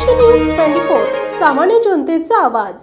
Maharashtra news 24 सामान्य जनतेचा आवाज।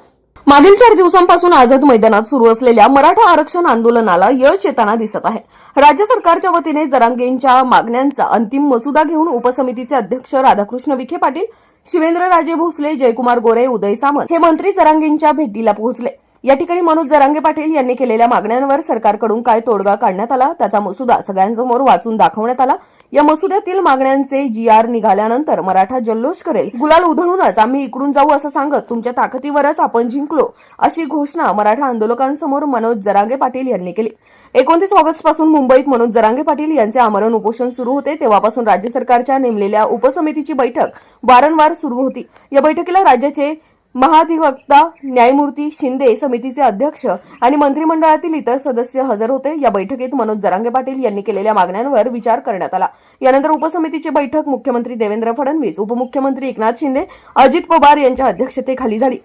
मागील 4 दिवसांपासून आझाद मैदानात सुरू असलेल्या मराठा आरक्षण आंदोलनाला यश येताना दिसत आहे। राज्य सरकारच्या वतीने जरांगेंच्या मागण्यांचा अंतिम मसुदा घेऊन उपसमितीचे अध्यक्ष राधाकृष्ण विखे पाटील, शिवेंद्रराजे भोसले, जयकुमार गोरे, उदय सामंत हे मंत्री जरांगेंच्या भेटीला पोहोचले। या ठिकाणी मनोज जरांगे पाटील यांनी केलेल्या मागण्यांवर सरकारकडून काय तोडगा काढण्यात आला त्याचा मसुदा सगळ्यांसमोर वाचून दाखवण्यात आला। या मसुद्यातील मागण्यांचे GR निघाल्यानंतर मराठा जल्लोष करेल, गुलाल उधळूनच आम्ही इकडून जाऊ असं सांगत तुमच्या ताकदीवरच आपण जिंकलो अशी घोषणा मराठा आंदोलकांसमोर मनोज जरांगे पाटील यांनी केली। 29 ऑगस्ट पासून मुंबईत मनोज जरांगे पाटील यांचे आमरण उपोषण सुरू होते तेव्हापासून राज्य सरकारच्या नेमलेल्या उपसमितीची बैठक वारंवार सुरू होती। या बैठकीला राज्याचे महाधिवक्ता न्यायमूर्ती शिंदे, समितीचे अध्यक्ष आणि मंत्रिमंडळातील इतर सदस्य हजर होते। या बैठकीत मनोज जरांगे पाटील यांनी केलेल्या मागण्यांवर विचार करण्यात आला। यानंतर उपसमितीची बैठक मुख्यमंत्री देवेंद्र फडणवीस, उपमुख्यमंत्री एकनाथ शिंदे, अजित पवार यांच्या अध्यक्षतेखाली झाली।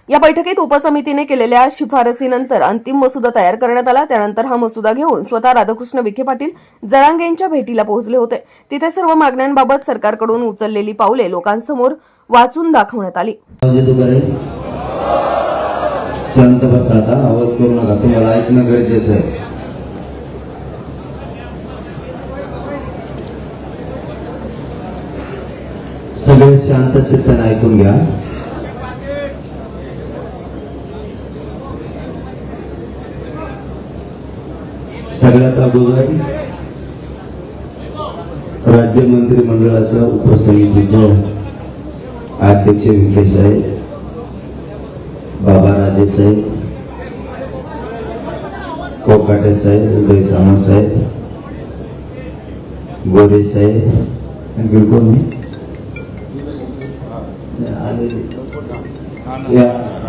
या बैठकीत उपसमितीने केलेल्या शिफारसीनंतर अंतिम मसुदा तयार करण्यात आला। त्यानंतर हा मसुदा घेऊन स्वतः राधाकृष्ण विखे पाटील जरांगेंच्या भेटीला पोहोचले होते। तिथे सर्व मागण्यांबाबत सरकारकडून उचललेली पावले लोकांसमोर वाचून दाखवण्यात आली। शांत बसा, आता आवाज करू नका, तुम्हाला ऐकणं गरजेचं आहे। सगळे शांत चित्ताने ऐकून घ्या। सगळ्यात अगोदर राज्य मंत्रिमंडळाच्या उपसमितीचं अध्यक्ष विखे साहेब, बाबा राजे साहेब, कोकाटे साहेब, उदय सामंत साहेब, गोरे साहेब, बिलकुल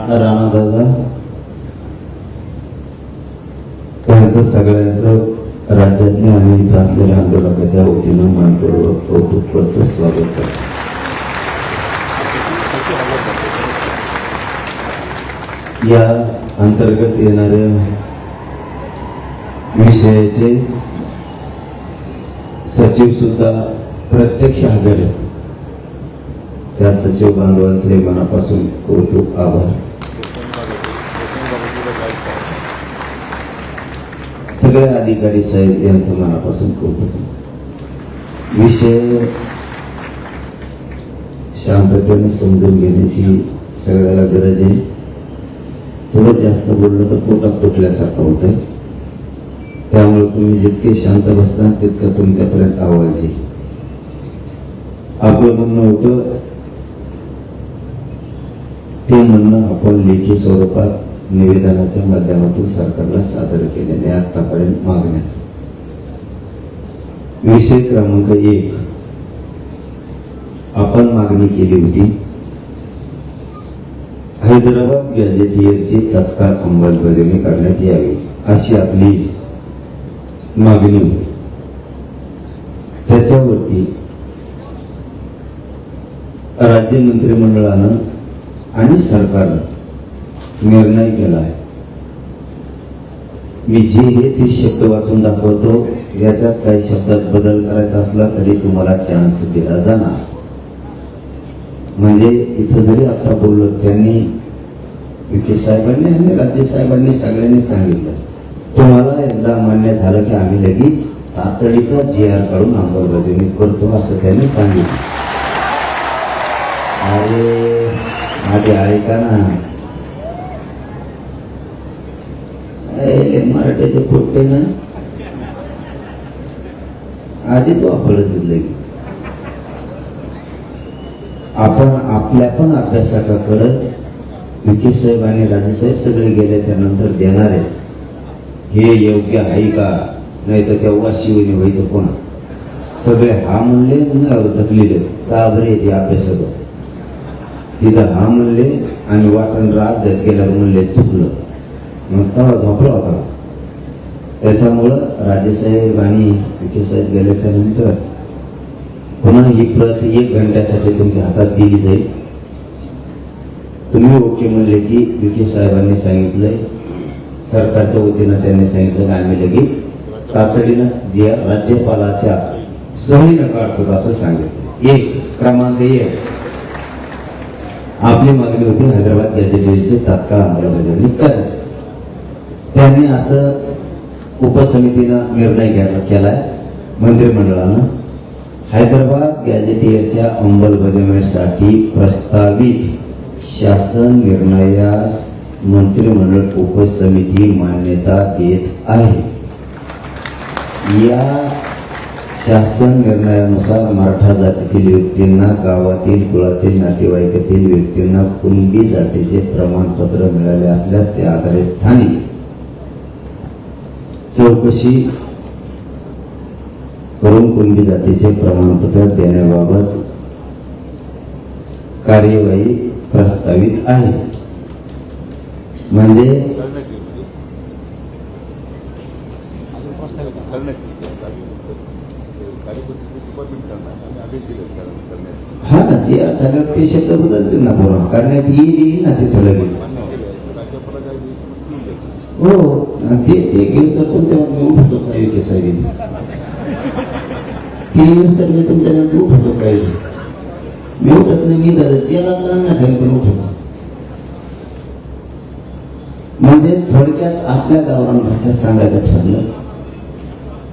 राणा दादा, त्यांचं सगळ्यांचं राज्यातल्या आणि इथं असलेल्या आंदोलकाच्या वतीनं मनपूर्वक कौतुक करतो, स्वागत करतो। या अंतर्गत येणाऱ्या विषयाचे सचिव सुद्धा प्रत्यक्ष हजर आहेत, त्या सचिव बांधवांचे मनापासून कौतुक, आभार। सगळे अधिकारी साहेब यांचं मनापासून कौतुक। विषय शांततेने समजून घेण्याची सगळ्याला गरज आहे। थोडं जास्त बोललं तर पोटात तुटल्यासारखं होतंय, त्यामुळे तुम्ही जितके शांत बसता तितकं तुमच्यापर्यंत आवाज येईल। आपलं म्हणणं होतं ते म्हणणं आपण लेखी स्वरूपात निवेदनाच्या माध्यमातून सरकारला सादर केलेले आतापर्यंत मागण्याचा विषय क्रमांक 1 आपण मागणी केली होती, हैदराबाद गॅझेटियरची तत्काळ अंमलबजावणी करण्यात यावी अशी आपली मागणी होती। त्याच्यावरती राज्य मंत्रिमंडळानं आणि सरकारनं निर्णय केला आहे। मी जे हे ते शब्द वाचून दाखवतो, याच्यात काही शब्दात बदल करायचा असला तरी तुम्हाला चान्स दिला जाणार। म्हणजे इथं जरी आता बोललो, त्यांनी विखे साहेबांनी आणि राज्य साहेबांनी सगळ्यांनी सांगितलं, तुम्हाला एकदा मान्य झालं की आम्ही लगेच तातडीचा GR काढून अंमलबजावणी करतो असं त्यांनी सांगितलं। अरे आधी ऐका ना, मराठीचे पोट्टे ना आधी तो आपलं दिलं। आपण आपल्या पण अभ्यासकाकडे विखे साहेब आणि राजे साहेब सगळे गेल्याच्या नंतर देणार आहे, हे योग्य आहे का नाही तर तेव्हा शिवणी व्हायचं कोण? सगळे हा म्हणले ढकलेले चाबरे ते अभ्यासक, तिथं हा म्हणले आणि वाटण राग केल्यावर म्हणले चुकलं, मग तेव्हा झोपला होता। त्याच्यामुळं राजेसाहेब आणि विखे साहेब गेल्याच्या नंतर पुन्हा ही प्रत 1 घंट्यासाठी तुमच्या हातात दिली जाईल। तुम्ही ओके म्हणले की विखे साहेबांनी सांगितलंय, सरकारच्या वतीनं त्यांनी सांगितलं की आम्ही लगेच तातडीनं जे राज्यपालाच्या सहीनं काढतो असं सांगितलं। क्रमांक 1 आपली मागणी होती हैदराबाद गॅजेटियरचे तात्काळ अंमलबजावणी करणे. त्यांनी असं उपसमितीनं निर्णय केलाय मंत्रिमंडळानं हैदराबाद गॅजेटियरच्या अंमलबजावणीसाठी प्रस्तावित शासन निर्णयास मंत्रिमंडळ उपसमिती मान्यता देत आहे. या शासन निर्णयानुसार मराठा जातीतील व्यक्तींना गावातील कुळातील नातेवाईकातील व्यक्तींना कुणबी जातीचे प्रमाणपत्र मिळाले असल्यास ते आधारे स्थानिक चौकशी करून कुणबी जातीचे प्रमाणपत्र देण्याबाबत कार्यवाही प्रस्तावित आहे. म्हणजे हा ना, ते झाल्यावर ते शब्द बदलते ना, बरोबर करण्यात येईल ना तिथं लगेच. हो, ते घेऊन तर तुमच्या उठतो काही केसाई ते येऊन तर मी तुमच्या उठतो काही मी उठत नाही. मी झालं त्याला ना काही पण उठतो. म्हणजे थोडक्यात आपल्या गावरान भाषेत सांगायचं ठरलं,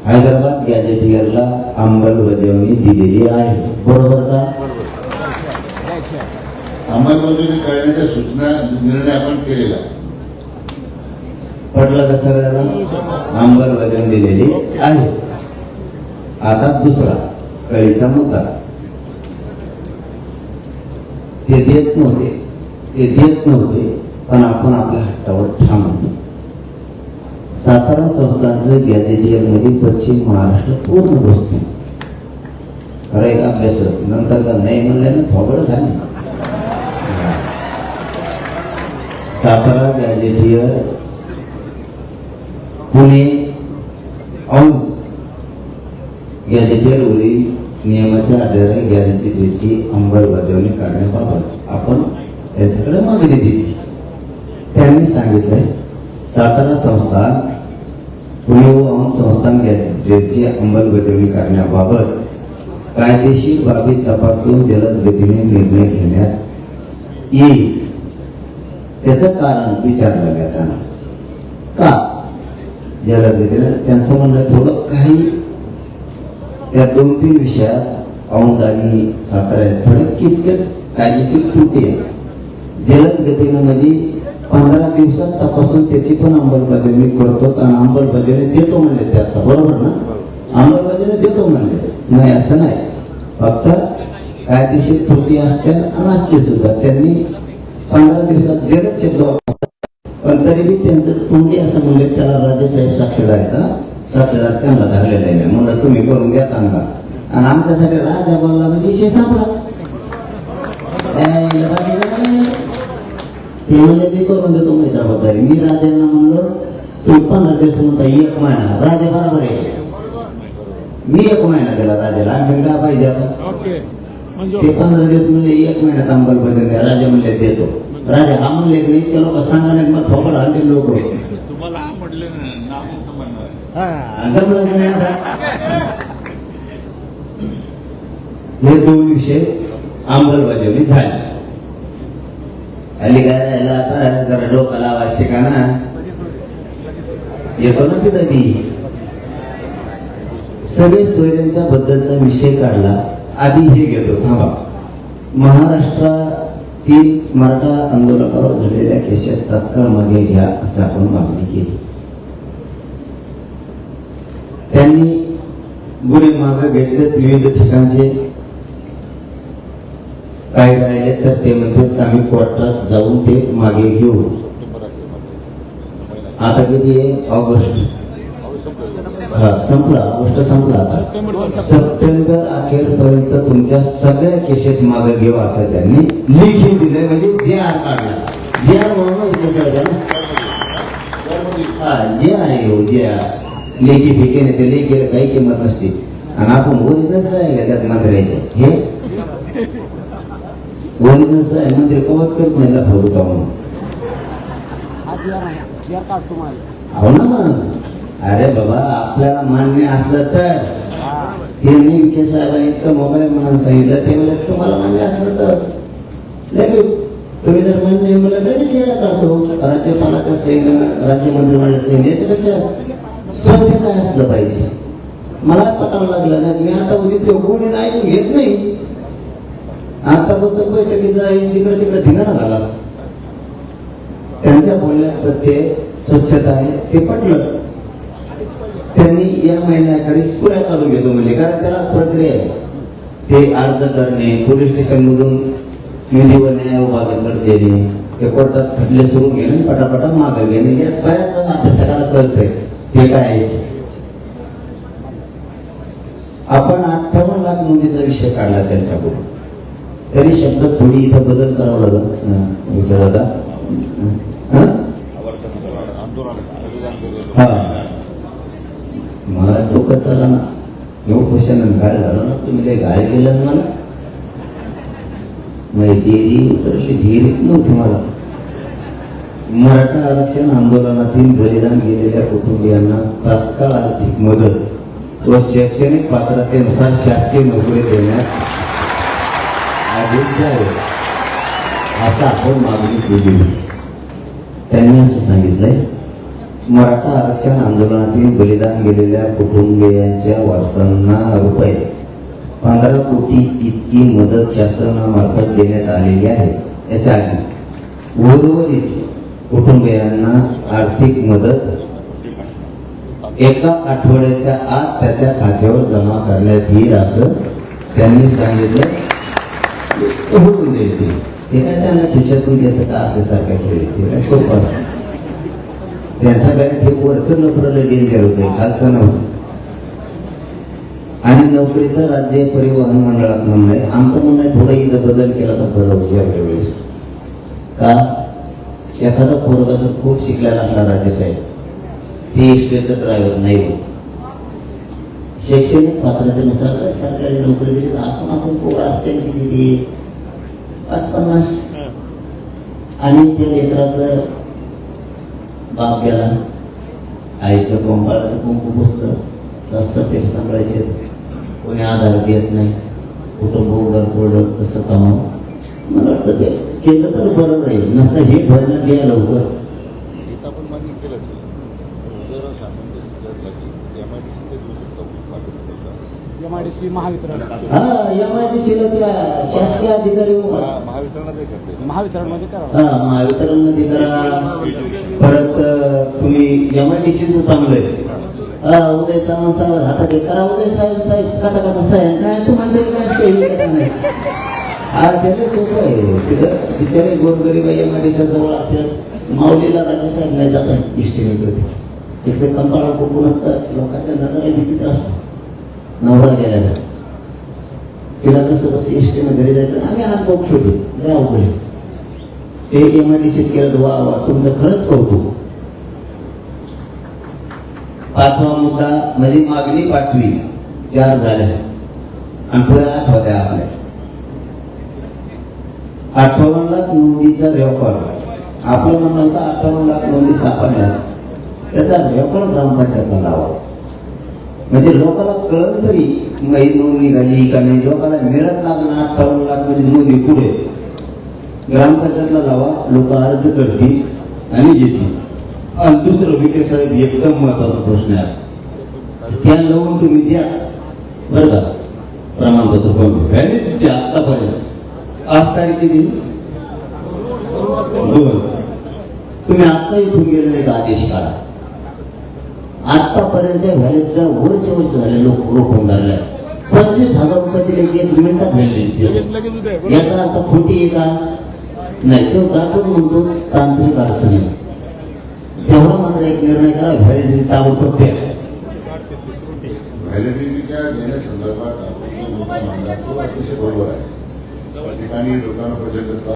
हैदराबाद गॅजेटियरला अंमलबजावणी दिलेली आहे. बरोबर का? अंमलबजावणी करण्याच्या सूचना निर्णय आपण केलेला पटलं का सगळ्यांना? अंमलबजावणी दिलेली आहे. आता दुसरा कळीचा मुद्दा, ते देत नव्हते पण आपण आपल्या हट्टावर ठाम होतो. सातारा संस्थांचं गॅजेटियर मध्ये पश्चिम महाराष्ट्र पूर्ण बसतो. खरं एक अभ्यास नंतर का नाही म्हणल्यानं थोबड झाली. सातारा गॅजेटियर पुणे गॅजेटियरवरील नियमाच्या आधारे गॅजेटियरची अंमलबजावणी करण्याबाबत आपण त्यांच्याकडे मागणी दिली. त्यांनी सांगितलंय सातारा संस्थान पुणे व औंध संस्थान गॅजेटियरची अंमलबजावणी करण्याबाबत कायदेशीर बाबी तपासून जलद गतीने निर्णय घेण्यात येईल. त्याचं कारण विचारलं जाताना का जलद गतीने त्यांचं म्हणणं थोडं काही त्या 2-3 विषयात औंध आणि साताऱ्यात थोडं किचकट कायदेशीर त्रुटी आहे. जलद गतीनं म्हणजे 15 दिवसात तपासून त्याची पण अंमलबजावणी करतो आणि अंमलबजावणी देतो म्हणले. ते आता बरोबर ना, अंमलबजावणी देतो म्हणले नाही असं नाही, फक्त कायदेशीर त्रुटी असते आणि असते सुद्धा. त्यांनी 15 दिवसात जलद शब्द वापरतात, पण तरी बी त्यांचं तोंडी असं म्हणले त्याला राजेसाहेब साक्षीदार आहेत. साक्षीदार त्यांना धरलेला आहे म्हणून तुम्ही करून द्या चांगला. आणि आमच्यासाठी राजा बोलला म्हणजे विषय संपला. ते म्हणजे मी करून देतो माझी जबाबदारी. मी राजांना म्हणलो तुम्ही 15 दिवस म्हणता 1 महिना. राजा बरोबर आहे, मी 1 महिना दिला राजाला. आणखी काय पाहिजे आता? ते 15 दिवस म्हणजे 1 महिन्यात अंमलबजावणी द्या. राजा म्हणले देतो. राजा हा म्हणले की इतके लोक सांगा मग थोपड आणते लोक तुम्हाला म्हटले हे 2 विषय अंमलबजावणी झाले. हल्ली काय राहिलं आता जरा डोकाला आवाज शिकाना येतो ना तिथं बी. सगळे सोयऱ्यांच्या बद्दलचा विषय काढला. आधी हे घेतो थांबा. महाराष्ट्रातील मराठा आंदोलकावर झालेल्या केसेस तात्काळ मागे घ्या असं आपण मागणी केली. त्यांनी गुन्हे मागे घेतले विविध ठिकाणचे. काय राहिले तर ते म्हणतात आम्ही कोर्टात जाऊन ते मागे घेऊ. आता किती आहे? ऑगस्ट संपला. ऑगस्ट संपला. आता सप्टेंबर अखेरपर्यंत तुमच्या सगळ्या केसेस मागे घेऊ असं त्यांनी लिखित दिले. म्हणजे जे आर काढला. जे आर म्हणून जे आहे जे आर लेखी फेकेने ते लेखीला काही किंमत नसते. आणि आपण ओरिजिनल आहे त्यात मंत्र्याचे हे ओरिजिनल आहे मंत्री कवच करत नाही लफा म्हणून. हो ना मग. अरे बाबा आपल्याला मान्य असलं तर त्यांनी विखे साहेबांनी इतकं मोबाईल म्हणून सांगितलं. ते म्हणजे तुम्हाला मान्य असलं तर लगेच तुम्ही जर म्हणले मला लगेच यायला काढतो राज्यपालाचा सैन राज्य मंत्रिमंडळ सैन याच्यापेक्षा स्वच्छ काय असलं पाहिजे मला पटावं लागलं ना. मी आता उद्या कोणी ऐकून घेत नाही. आता फक्त बैठकीचा जिकडे तिकडे धिंगाणा झाला. त्यांच्या बोलण्यात ते स्वच्छता आहे ते पटलं. त्यांनी या महिन्याकडे पुऱ्या काढून घेतो म्हणजे कारण त्याला प्रक्रिया आहे. ते अर्ज करणे, पोलीस स्टेशन मधून निधी व न्याय विभागाकडे देणे, ते कोर्टात खटले सुरू घेणे, पटापटा मागे घेणे, या बऱ्याच अभ्यासकाला कळतंय ते काय आहे. आपण 58 लाख नोंदीचा विषय काढला त्यांच्याकडून. तरी शब्द थोडी इथं बदल करावा लागत दादा. मला डोकं चाला ना खुशानं काय झालं ना तुम्ही गाय गेलं ना मला डेरी उतरली ढेरीत नव्हती. मला मराठा आरक्षण आंदोलनातील बलिदान गेलेल्या कुटुंबियांना तात्काळ आर्थिक मदत व शैक्षणिक पात्रतेनुसार शासकीय नोकरी देण्यात असं आपण मागणी केली. त्यांनी असं सांगितलंय मराठा आरक्षण आंदोलनातील बलिदान गेलेल्या कुटुंबियांच्या वारसांना रुपये 15 कोटी इतकी मदत शासनामार्फत देण्यात आलेली आहे. याच्या आधी उर्वरित कुटुंबियांना आर्थिक मदत एका आठवड्याच्या आत त्याच्या खात्यावर जमा करण्यात येईल असं त्यांनी सांगितलं. होऊन जाईल ते काय त्यांना खिशातून द्यायचं का असल्यासारखं खेळ काय सोपं असतं. त्यांच्याकडे हे वरचं नोकरीला डेंजर होतं खालचं नव्हतं. आणि नोकरीचं राज्य परिवहन मंडळात म्हणणं आहे. आमचं म्हणणं आहे थोडा इथं बदल केला तर बरं होईल यावेळी वेळेस. का एखादा पोरगा तर खूप शिकलेला असला राजेसाहेब ते इष्टेचं ड्रायव्हर नाही. शैक्षणिक पात्रतेनुसार सरकारी नोकरी दिली असून पोरं असते किती 50 आणि त्या लेकराचं बाप गेला आईचं कोंबाळाचं कुंकू पुसतं ससे सांभाळायचे कोणी आधार देत नाही कुटुंब उडर कोरडं कसं कमावं. मला वाटतं ते केलं तर बरं राहील. नसतं हे भरणं द्या लवकर. MIDC महावितरण MIDCला त्या शासकीय अधिकारी महावितरणमध्ये करा. महावितरणमध्ये करा. परत तुम्ही MIDCचं चांगलंय उदय सावंत साहेब हातात करा. उदय साहेब काटा साहेब काय तुम्हाला काय त्याला सोपं आहे. तिथं बिचारे गोरगरीब MIDC जवळ आपल्या माऊलीला राजेसाहेब नाही जातात इष्टीमेकडे. तिथे कंपाळा कोकून असतात लोकांच्या नजरा विचित्र असतात. नवरा गेल्याला तिला कसं कसं इष्टीने घरी जायचं आम्ही हात बघ छोटे लय अवघड ते MIDC केलं. वा वा तुमचं खरंच कौतुक. 5वा मुद्दा म्हणजे मागणी 5वी 4 झाल्या आणि पुढे 8 होत्या आपल्या. 58 लाख नोंदीचा रेकॉर्ड आपलं म्हणणं होतं 58 लाख नोंदी सापडल्या त्याचा रेकॉर्ड ग्रामपंचायतला लावा म्हणजे लोकांना कळत तरी नोंद निघाली का नाही. लोकांना मिळत लागणार 58 लाख म्हणजे नोंदी पुढे ग्रामपंचायतला लावा. लोक अर्ज करतील आणि घेतील. आणि दुसरं विखे साहेब एकदम महत्वाचा प्रश्न आहे त्या लावून तुम्ही द्या बरं का प्रमाणपत्र व्हॅलिडिटी आतापर्यंत 8 तारखे दिली 2 तुम्ही आता इथून गेले नाही आदेश काढा. आतापर्यंत व्हॅलिडिटीला वर्ष झाले लोक होणार 25,000 रुपये दिले 1 मिनिटात व्हॅलिडिटी. याचा अर्थ खोटी आहे का नाही. तो गाठून म्हणतो तांत्रिक अडचणी तेवढा मात्र एक निर्णय करा व्हॅलिडिटी ताबडतोब द्या. व्हॅलिडिटीच्या देण्यासंदर्भात आपण जो मुद्दा मांडला तो अतिशय बरोबर आहे. त्या ठिकाणी लोकांना प्रचंड